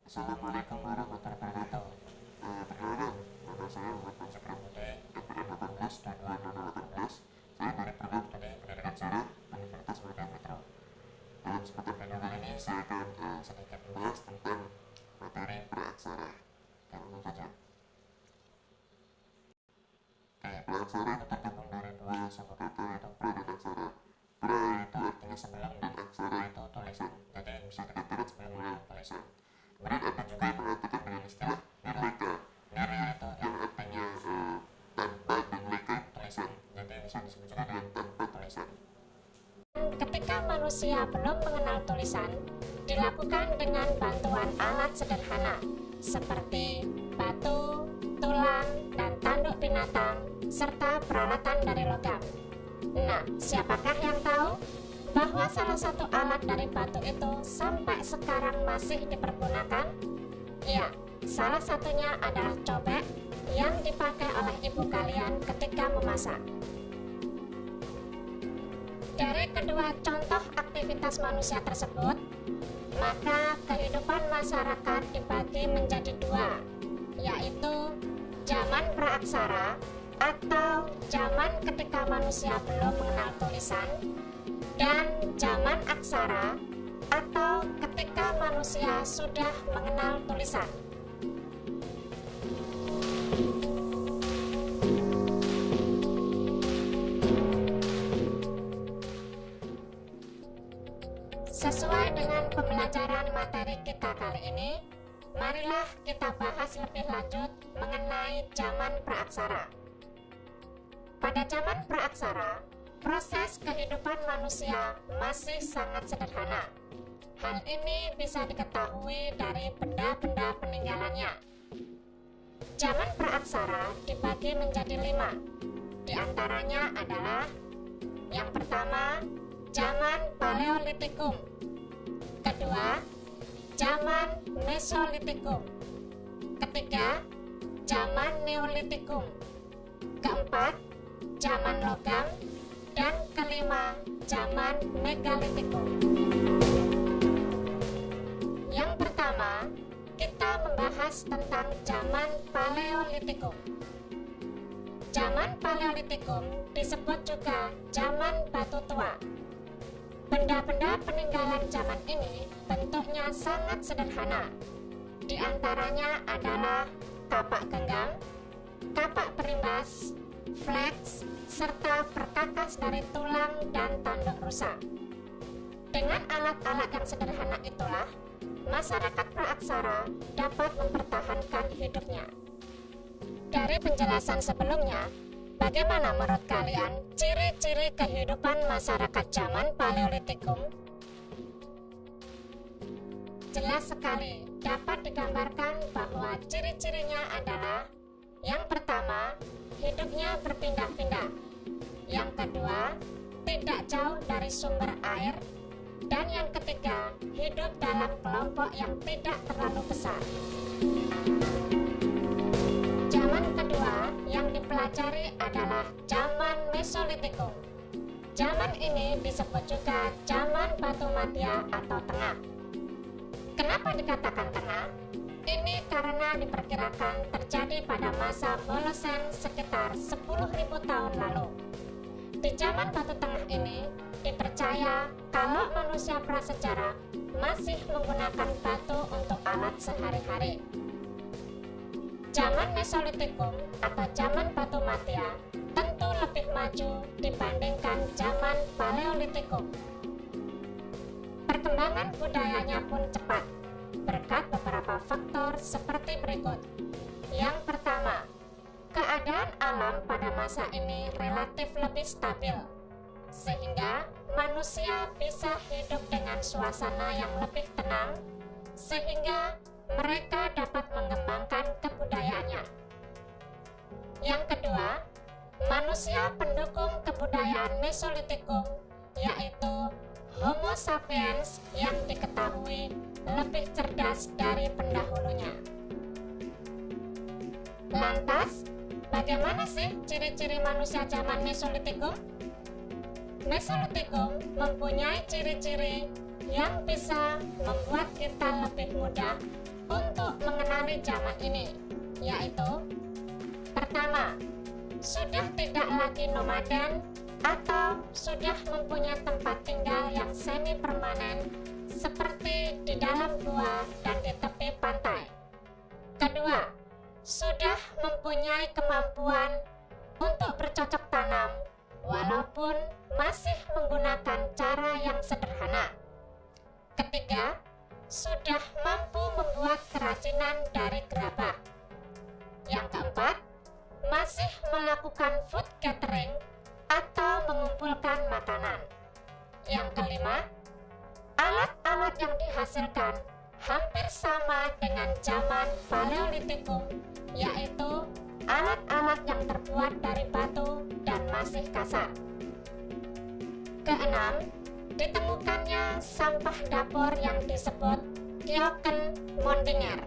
Assalamualaikum warahmatullahi wabarakatuh. Perkenalkan, nama saya Muhammad Mansur Pramude, angkatan 18/22/2018. Saya dari program studi pendidikan sejarah Universitas Muhammadiyah Metro. Dalam kesempatan video kali ini saya akan sedikit membahas tentang materi praaksara. Oke, langsung saja. Oke, praaksara itu tergabung dari dua suku kata, yaitu pra dan aksara. Pra itu artinya sebelum dan aksara itu tulisan, jadi bisa dikatakan sebelum mengenal tulisan. Kemudian ada juga yang mengatakan dengan istilah nirleka. Nir itu yang artinya tanpa, dan leka tulisan, jadi bisa disebut juga dengan tanpa tulisan. Ketika manusia belum mengenal tulisan, dilakukan dengan bantuan alat sederhana seperti batu, tulang, dan tanduk binatang, serta peralatan dari logam. Nah, siapakah yang tahu bahwa salah satu alat dari batu itu sampai sekarang masih dipergunakan? Ya, salah satunya adalah cobek yang dipakai oleh ibu kalian ketika memasak. Dari kedua contoh aktivitas manusia tersebut, maka kehidupan masyarakat dibagi menjadi dua, yaitu zaman praaksara atau zaman ketika manusia belum mengenal tulisan, dan zaman aksara atau ketika manusia sudah mengenal tulisan. Sesuai dengan pembelajaran materi kita kali ini, marilah kita bahas lebih lanjut mengenai zaman praaksara. Pada zaman praaksara, proses kehidupan manusia masih sangat sederhana. Hal ini bisa diketahui dari benda-benda peninggalannya. Zaman praaksara dibagi menjadi 5. Di antaranya adalah yang pertama, zaman Paleolitikum. Kedua, zaman Mesolitikum. Ketiga, zaman Neolitikum. Keempat, zaman logam. Dan kelima, zaman Megalitikum. Yang pertama, kita membahas tentang zaman Paleolitikum. Zaman Paleolitikum disebut juga zaman batu tua. Benda-benda peninggalan zaman ini bentuknya sangat sederhana. Di antaranya adalah kapak genggam, kapak perimbas, flex, serta perkakas dari tulang dan tanduk rusa. Dengan alat-alat yang sederhana itulah, masyarakat praaksara dapat mempertahankan hidupnya. Dari penjelasan sebelumnya, bagaimana menurut kalian ciri-ciri kehidupan masyarakat zaman Paleolitikum? Jelas sekali dapat digambarkan bahwa ciri-cirinya adalah: yang pertama, hidupnya berpindah-pindah. Yang kedua, tidak jauh dari sumber air. Dan yang ketiga, hidup dalam kelompok yang tidak terlalu besar. Zaman kedua yang dipelajari adalah zaman Mesolitikum. Zaman ini disebut juga zaman batu matia atau tengah. Kenapa dikatakan tengah? Ini karena diperkirakan terjadi pada masa Holosen sekitar 10.000 tahun lalu. Di zaman batu tengah ini, dipercaya kalau manusia prasejarah masih menggunakan batu untuk alat sehari-hari. Zaman Mesolitikum atau zaman batu matia tentu lebih maju dibandingkan zaman Paleolitikum. Perkembangan budayanya pun cepat, berkat beberapa faktor seperti berikut. Yang pertama, keadaan alam pada masa ini relatif lebih stabil, sehingga manusia bisa hidup dengan suasana yang lebih tenang, sehingga mereka dapat mengembangkan kebudayaannya. Yang kedua, manusia pendukung kebudayaan Mesolitikum, yaitu Homo sapiens, yang diketahui lebih cerdas dari pendahulunya. Lantas, bagaimana sih ciri-ciri manusia zaman Mesolitikum? Mesolitikum mempunyai ciri-ciri yang bisa membuat kita lebih mudah untuk mengenali zaman ini, yaitu pertama, sudah tidak lagi nomaden atau sudah mempunyai tempat tinggal yang semi permanen seperti di dalam gua dan di tepi pantai. Kedua, sudah mempunyai kemampuan untuk bercocok tanam walaupun masih menggunakan cara yang sederhana. Ketiga, sudah mampu membuat kerajinan dari gerabah. Yang keempat, masih melakukan food catering atau mengumpulkan makanan. Yang kelima, alat-alat yang dihasilkan hampir sama dengan zaman Paleolitikum, yaitu alat-alat yang terbuat dari batu dan masih kasar. Keenam, ditemukannya sampah dapur yang disebut Kyoken Mondinger.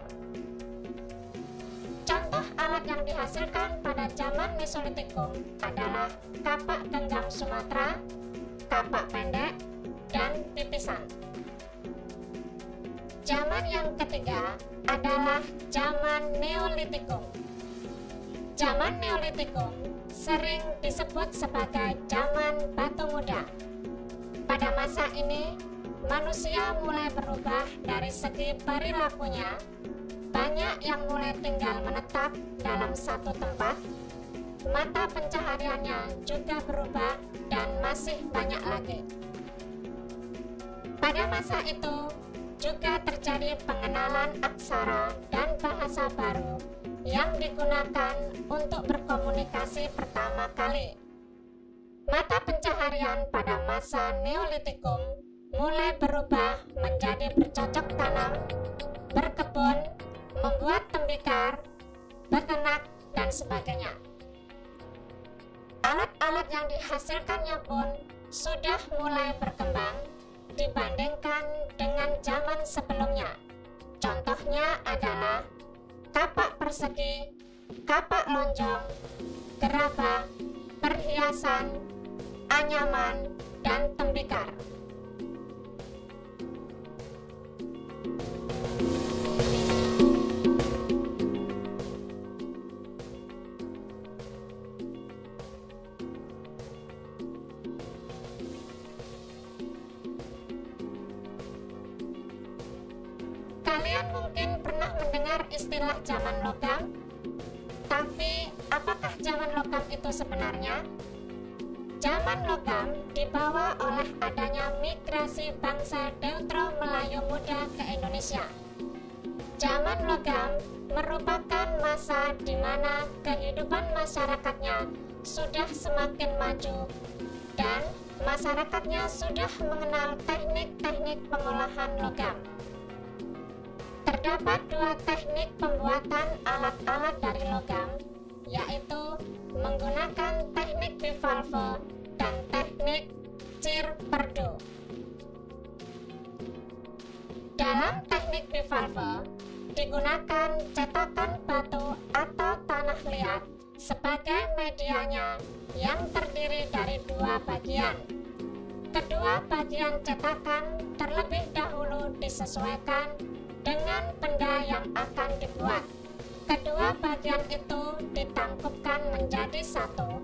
Contoh alat yang dihasilkan pada zaman Mesolitikum adalah kapak genggam Sumatera, kapak pendek, dan pipisan. Zaman yang ketiga adalah zaman Neolitikum. Zaman Neolitikum sering disebut sebagai zaman batu muda. Pada masa ini, manusia mulai berubah dari segi perilakunya. Banyak yang mulai tinggal menetap dalam satu tempat. Mata pencahariannya juga berubah dan masih banyak lagi. Pada masa itu juga terjadi pengenalan aksara dan bahasa baru yang digunakan untuk berkomunikasi pertama kali. Mata pencaharian pada masa Neolitikum mulai berubah menjadi bercocok tanam, berkebun, membuat tembikar, beternak, dan sebagainya. Alat-alat yang dihasilkannya pun sudah mulai berkembang dibandingkan dengan zaman sebelumnya. Contohnya adalah kapak persegi, kapak lonjong, gerabah, perhiasan, anyaman, dan tembikar. Kalian mungkin pernah mendengar istilah zaman logam, tapi apakah zaman logam itu sebenarnya? Zaman logam dibawa oleh adanya migrasi bangsa Deutero Melayu muda ke Indonesia. Zaman logam merupakan masa di mana kehidupan masyarakatnya sudah semakin maju dan masyarakatnya sudah mengenal teknik-teknik pengolahan logam. Terdapat dua teknik pembuatan alat-alat dari logam, yaitu menggunakan teknik bivalve dan teknik Cir-Perdue. Dalam teknik bivalve, digunakan cetakan batu atau tanah liat sebagai medianya yang terdiri dari dua bagian. Kedua bagian cetakan terlebih dahulu disesuaikan dengan benda yang akan dibuat. Kedua bagian itu ditangkupkan menjadi satu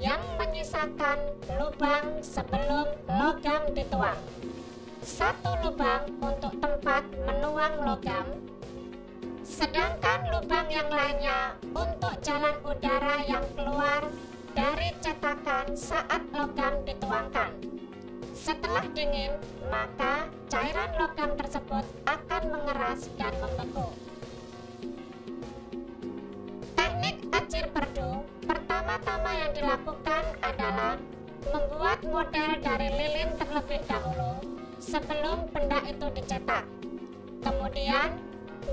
yang menyisakan lubang sebelum logam dituang. Satu lubang untuk tempat menuang logam, sedangkan lubang yang lainnya untuk jalan udara yang keluar dari cetakan saat logam dituangkan. Setelah dingin, maka cairan logam tersebut akan mengeras dan membeku. Teknik Cir-Perdue pertama-tama yang dilakukan adalah membuat model dari lilin terlebih dahulu sebelum benda itu dicetak. Kemudian,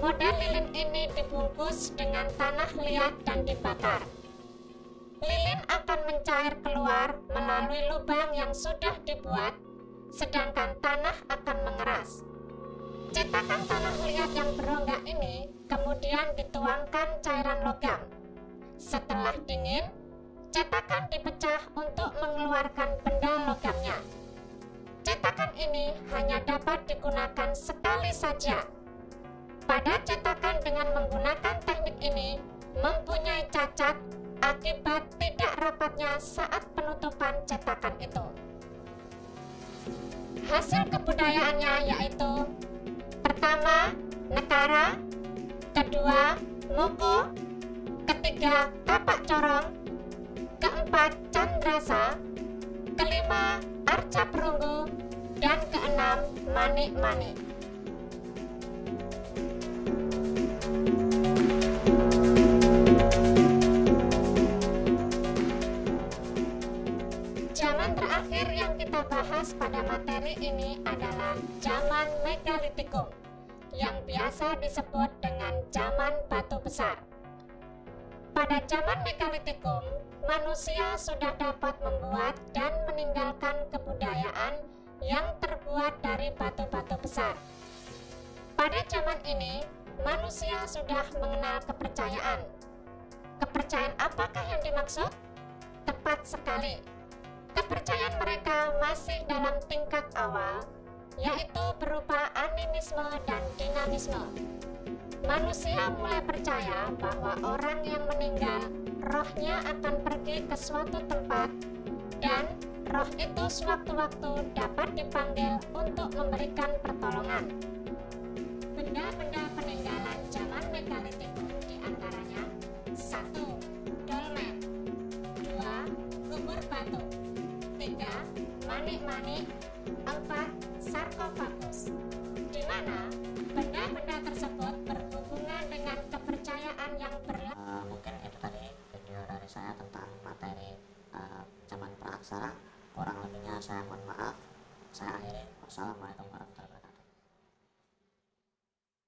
model lilin ini dibungkus dengan tanah liat dan dibakar. Lilin akan mencair keluar melalui lubang yang sudah dibuat, sedangkan tanah akan mengeras. Cetakan tanah liat yang berongga ini kemudian dituangkan cairan logam. Setelah dingin, cetakan dipecah untuk mengeluarkan benda logamnya. Cetakan ini hanya dapat digunakan sekali saja. pada cetakan dengan menggunakan teknik ini mempunyai cacat akibat tidak rapatnya saat penutupan cetakan itu. Hasil kebudayaannya yaitu: pertama, nekara; kedua, moko; ketiga, kapak corong; keempat, candrasa; kelima, arca perunggu; dan keenam, manik-manik. Zaman terakhir yang kita bahas pada materi ini adalah zaman Megalitikum, yang biasa disebut dengan zaman batu besar. Pada zaman Megalitikum, manusia sudah dapat membuat dan meninggalkan kebudayaan yang terbuat dari batu-batu besar. Pada zaman ini, manusia sudah mengenal kepercayaan. Kepercayaan apakah yang dimaksud? Tepat sekali. Kepercayaan mereka masih dalam tingkat awal, yaitu berupa animisme dan dinamisme. Manusia mulai percaya bahwa orang yang meninggal, rohnya akan pergi ke suatu tempat, dan roh itu sewaktu-waktu dapat dipanggil untuk memberikan pertolongan. Benda-benda peninggalan zaman Megalitikum diantaranya: 1. Dolmen; 2. Kubur batu; 3. Manik-manik; 4. Sarkofagus, di mana benda-benda tersebut berhubungan dengan kepercayaan yang berlaku. Mungkin itu tadi video dari saya tentang materi zaman praaksara. Kurang lebihnya saya mohon maaf. Saya akhiri. Wassalamualaikum warahmatullahi wabarakatuh.